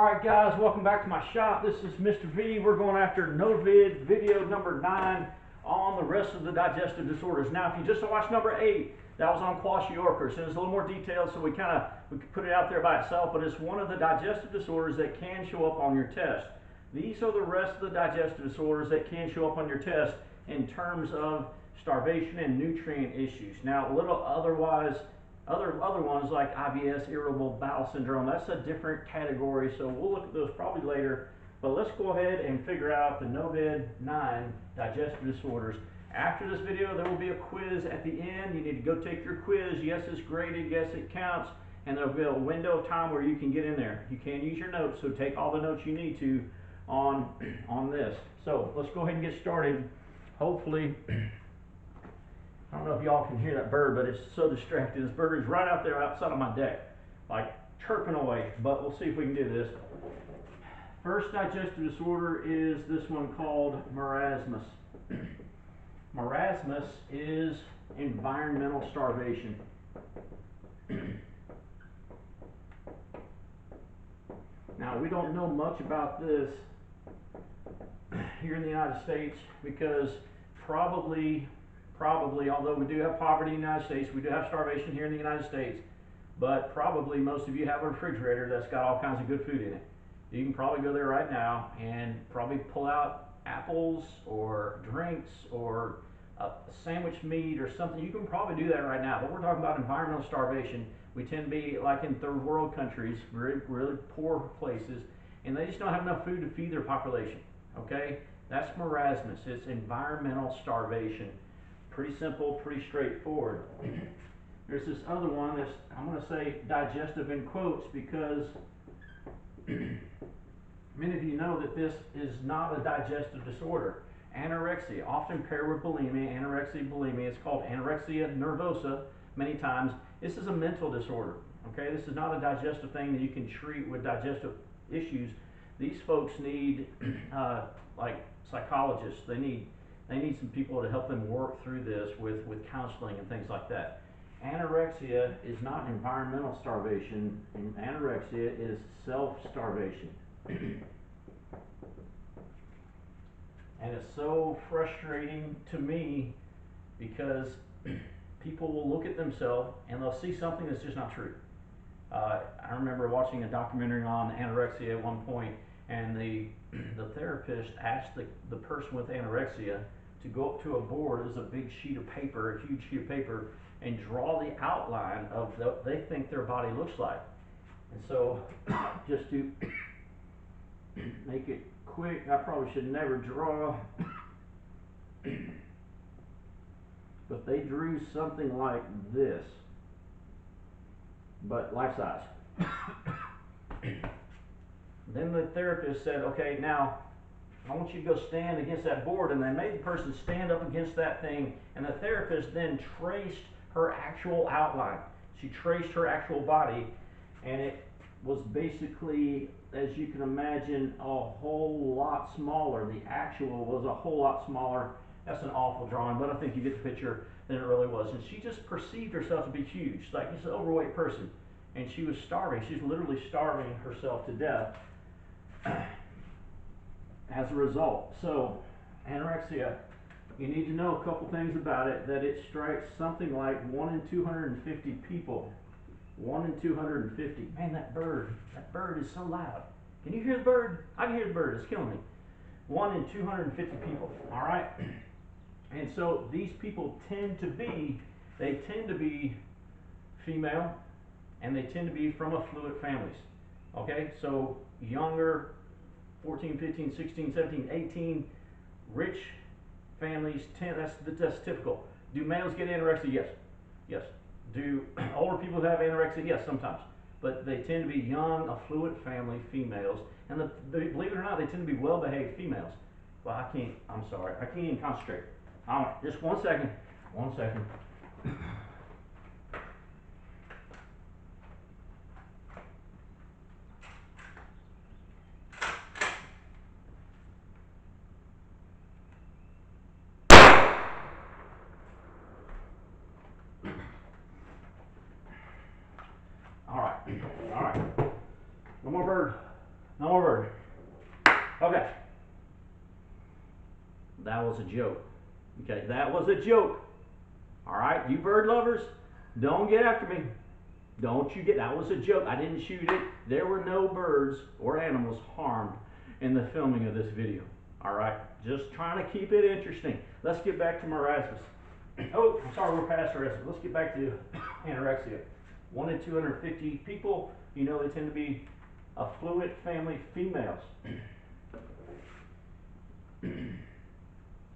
Alright guys, welcome back to my shop. This is Mr. V. We're going after Novid video number 9 on the rest of the digestive disorders. Now if you just watched number 8, that was on kwashiorkor, so it's a little more detailed, so we could put it out there by itself, but it's one of the digestive disorders that can show up on your test. These are the rest of the digestive disorders that can show up on your test in terms of starvation and nutrient issues. Now other ones like IBS, irritable bowel syndrome, that's a different category, so we'll look at those probably later. But let's go ahead and figure out the Novid 9 digestive disorders. After this video, there will be a quiz at the end. You need to go take your quiz. Yes, it's graded. Yes, it counts. And there will be a window of time where you can get in there. You can use your notes, so take all the notes you need to on this. So let's go ahead and get started. Hopefully, I don't know if y'all can hear that bird, but it's so distracting. This bird is right out there outside of my deck, like chirping away, but we'll see if we can do this. First digestive disorder is this one called marasmus. Marasmus is environmental starvation. Now, we don't know much about this here in the United States because probably, although we do have poverty in the United States, we do have starvation here in the United States, but probably most of you have a refrigerator that's got all kinds of good food in it. You can probably go there right now and probably pull out apples or drinks or a sandwich meat or something. You can probably do that right now, but we're talking about environmental starvation. We tend to be like in third world countries, really poor places, and they just don't have enough food to feed their population, okay? That's marasmus. It's environmental starvation. Pretty simple, pretty straightforward. There's this other one that's, I'm going to say digestive in quotes because many of you know that this is not a digestive disorder. Anorexia, often paired with bulimia, anorexia, bulimia, it's called anorexia nervosa many times. This is a mental disorder, okay? This is not a digestive thing that you can treat with digestive issues. These folks need like psychologists. They need some people to help them work through this with counseling and things like that. Anorexia is not environmental starvation, and anorexia is self-starvation. And it's so frustrating to me because people will look at themselves and they'll see something that's just not true. I remember watching a documentary on anorexia at one point, and the therapist asked the person with anorexia to go up to a board. It was a big sheet of paper, a huge sheet of paper, and draw the outline of what they think their body looks like. And so, just to make it quick, I probably should never draw, but they drew something like this, but life size. Then the therapist said, okay, now I want you to go stand against that board, and they made the person stand up against that thing, and the therapist then traced her actual outline. She traced her actual body, and it was basically, as you can imagine, a whole lot smaller. The actual was a whole lot smaller. That's an awful drawing, but I think you get the picture than it really was. And she just perceived herself to be huge, like this overweight person, and she was starving. She's literally starving herself to death as a result. So anorexia, you need to know a couple things about it, that it strikes something like 1 in 250 people. 1 in 250. Man, that bird is so loud. Can you hear the bird? I can hear the bird. It's killing me. 1 in 250 people. All right. And so these people tend to be female, and they tend to be from affluent families. Okay, so younger, 14, 15, 16, 17, 18, rich families that's typical. Do males get anorexia? Yes. Yes. Do older people have anorexia? Yes, sometimes. But they tend to be young, affluent family females, and believe it or not, they tend to be well-behaved females. Well, I'm sorry, I can't even concentrate. Just 1 second. 1 second. All right. One more bird. No more bird. Okay. That was a joke. Okay, that was a joke. All right, you bird lovers, don't get after me. Don't you get, that was a joke. I didn't shoot it. There were no birds or animals harmed in the filming of this video. All right, just trying to keep it interesting. Let's get back to Marasmus. Oh, I'm sorry, we're past Marasmus. Let's get back to anorexia. 1 in 250 people, you know, they tend to be affluent family females.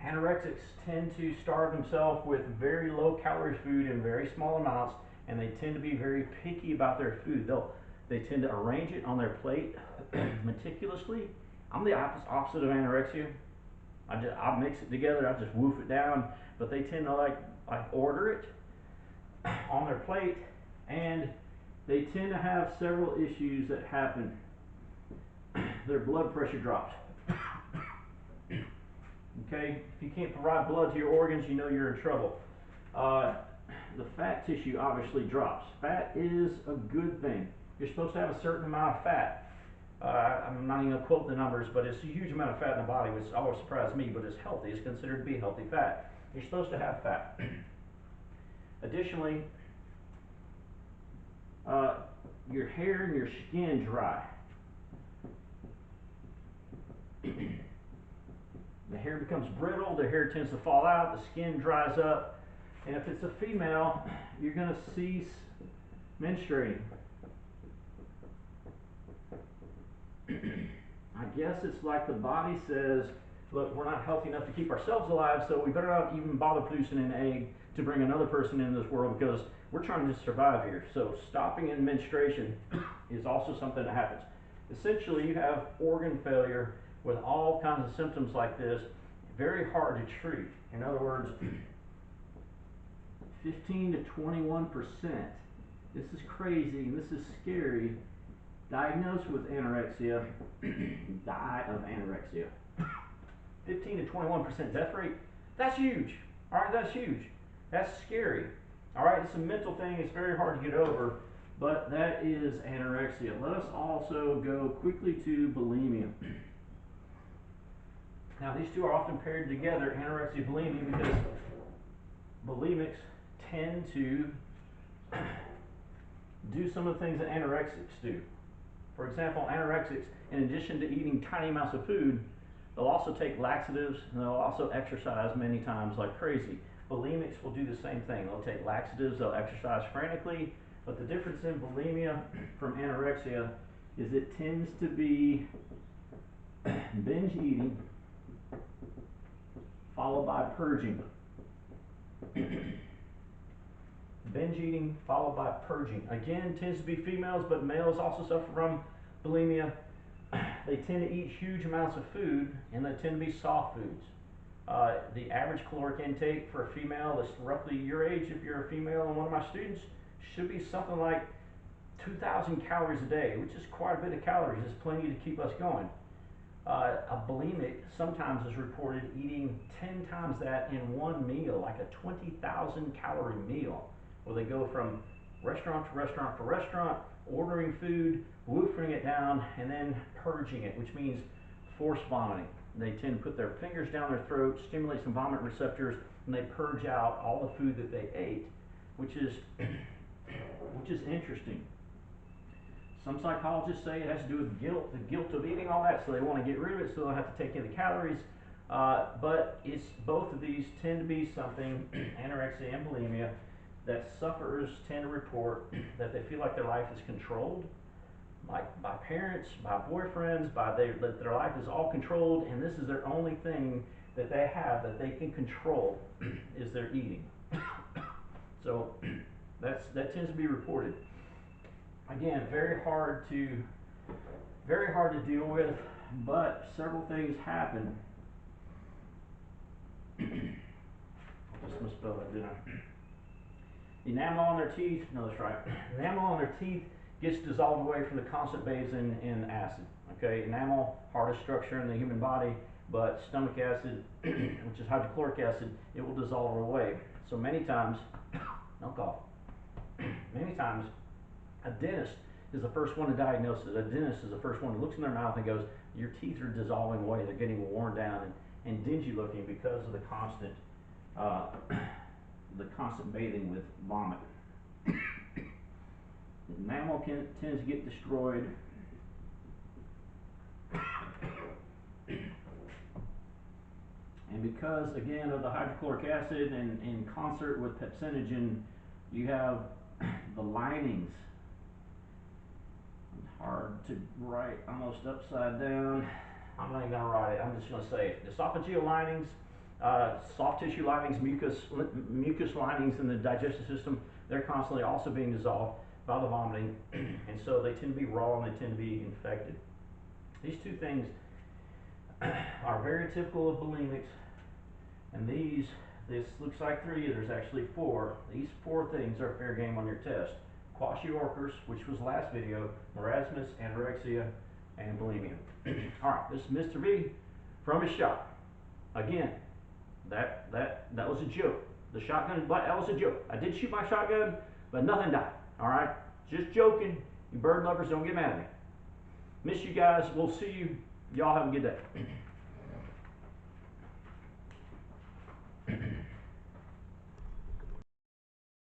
Anorexics tend to starve themselves with very low calorie food in very small amounts, and they tend to be very picky about their food. They tend to arrange it on their plate meticulously. I'm the opposite of anorexia. I mix it together, I just woof it down, but they tend to like order it on their plate, and they tend to have several issues that happen. Their blood pressure drops. Okay, if you can't provide blood to your organs, you know you're in trouble. The fat tissue obviously drops. Fat is a good thing. You're supposed to have a certain amount of fat. I'm not even going to quote the numbers, but it's a huge amount of fat in the body, which always surprised me, but it's healthy. It's considered to be healthy fat. You're supposed to have fat. Additionally, your hair and your skin dry. The hair becomes brittle, the hair tends to fall out, the skin dries up, and if it's a female, you're going to cease menstruating. I guess it's like the body says, look, we're not healthy enough to keep ourselves alive, so we better not even bother producing an egg to bring another person into this world because we're trying to survive here. So stopping in menstruation is also something that happens. Essentially, you have organ failure with all kinds of symptoms like this, very hard to treat. In other words, 15 to 21%, this is crazy and this is scary, diagnosed with anorexia, die of anorexia. 15 to 21% death rate, that's huge. All right, that's huge. That's scary. All right, it's a mental thing, it's very hard to get over, but that is anorexia. Let us also go quickly to bulimia. Now, these two are often paired together, anorexia, bulimia, because bulimics tend to do some of the things that anorexics do. For example, anorexics, in addition to eating tiny amounts of food, they'll also take laxatives, and they'll also exercise many times like crazy. Bulimics will do the same thing. They'll take laxatives, they'll exercise frantically, but the difference in bulimia from anorexia is it tends to be binge eating followed by purging. Binge eating followed by purging. Again, tends to be females, but males also suffer from bulimia. They tend to eat huge amounts of food, and they tend to be soft foods. The average caloric intake for a female that's roughly your age, if you're a female and one of my students, should be something like 2,000 calories a day, which is quite a bit of calories. It's plenty to keep us going. A bulimic sometimes is reported eating 10 times that in one meal, like a 20,000 calorie meal, where they go from restaurant to restaurant to restaurant, ordering food, woofing it down, and then purging it, which means force vomiting. They tend to put their fingers down their throat, stimulate some vomit receptors, and they purge out all the food that they ate, which is interesting. Some psychologists say it has to do with guilt, the guilt of eating all that, so they want to get rid of it so they don't have to take in the calories. But it's both of these tend to be something, anorexia and bulimia, that sufferers tend to report that they feel like their life is controlled, like by parents, by boyfriends, that their life is all controlled, and this is their only thing that they have that they can control is their eating. So that tends to be reported. Again, very hard to deal with, but several things happen. I just misspelled that, didn't I? Enamel on their teeth, no, that's right. Enamel on their teeth gets dissolved away from the constant bathes in acid. Okay, enamel, hardest structure in the human body, but stomach acid, which is hydrochloric acid, it will dissolve away. So many times, don't cough. Many times, a dentist is the first one to diagnose it. A dentist is the first one who looks in their mouth and goes, your teeth are dissolving away, they're getting worn down and dingy looking because of the constant bathing with vomit. Enamel tends to get destroyed. And because, again, of the hydrochloric acid and in concert with pepsinogen, you have the linings. Hard to write, almost upside down. I'm not even going to write it. I'm just going to say it. Esophageal linings, soft tissue linings, mucus linings in the digestive system, they're constantly also being dissolved by the vomiting, and so they tend to be raw and they tend to be infected. These two things are very typical of bulimics, and this looks like 3, there's actually 4. These 4 things are fair game on your test. Kwashiorkors, which was last video, marasmus, anorexia, and bulimia. Alright, this is Mr. V from his shop. Again, that was a joke. The shotgun, that was a joke. I did shoot my shotgun, but nothing died. Alright? Just joking. You bird lovers, don't get mad at me. Miss you guys. We'll see you. Y'all have a good day.